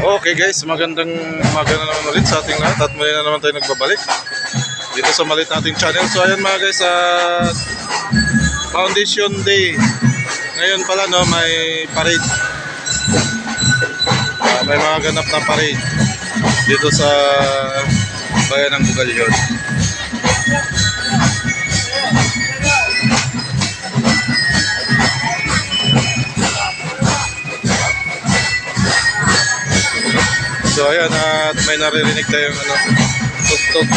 Okay guys, magandang umaga na naman ulit sa ating lahat at muli na naman tayo nagbabalik dito sa maliit nating channel. So ayan mga guys, Foundation Day. Ngayon pala no, may parade. May mga ganap na parade dito sa bayan ng Bugalyon. So ayan, at may naririnig tayong tugtog.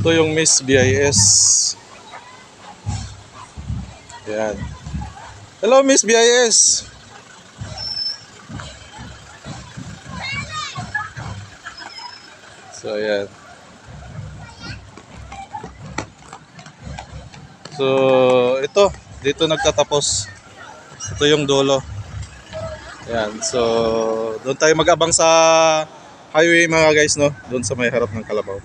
Ito yung Miss BIS. Yan. Hello, Miss BIS. So, ayan. So, ito. Dito nagtatapos. Ito yung dulo. Ayan. So, doon tayo mag-abang sa highway mga guys, no? Doon sa may harap ng Kalabaw.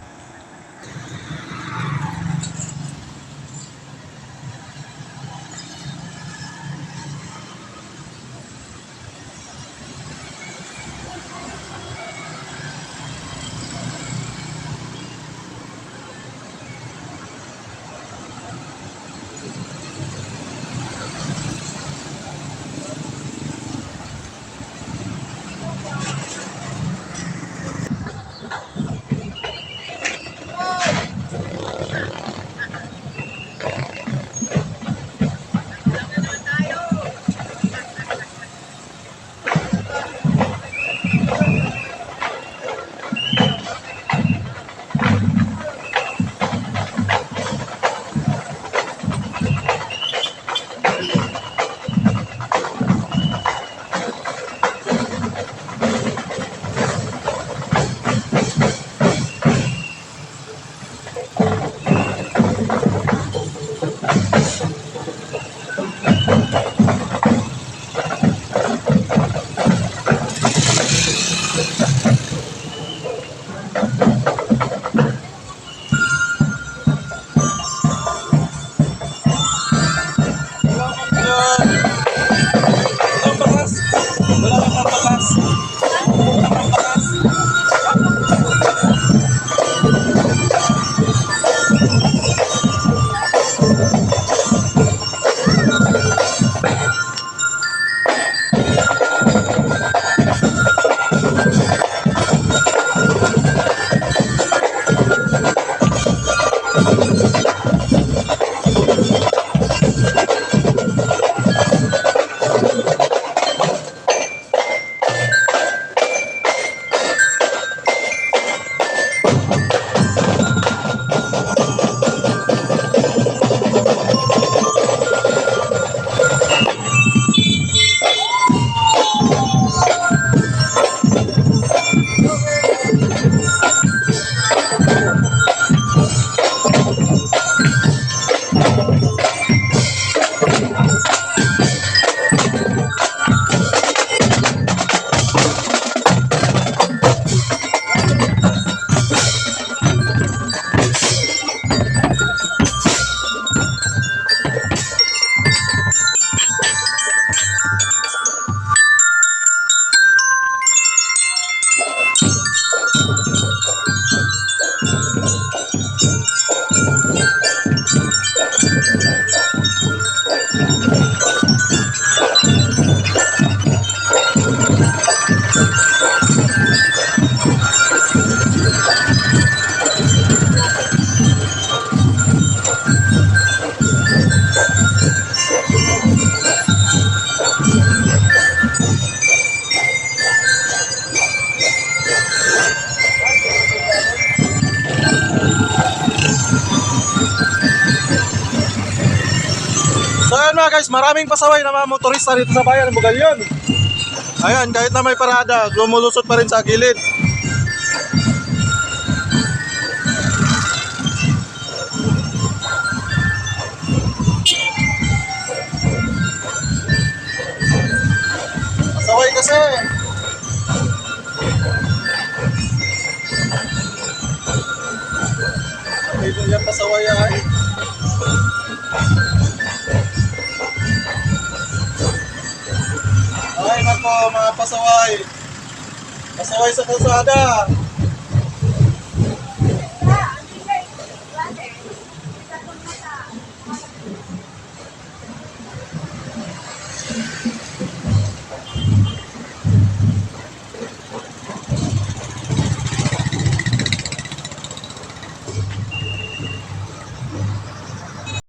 So ayan mga guys, maraming pasaway na mga motorista dito sa bayan ng Bugalyon. Ayan, kahit na may parada, lumulusot pa rin sa gilid. Pasaway kasi. Dito yan pasaway ay. Ay nako mga pasaway. Pasaway sa kalsada.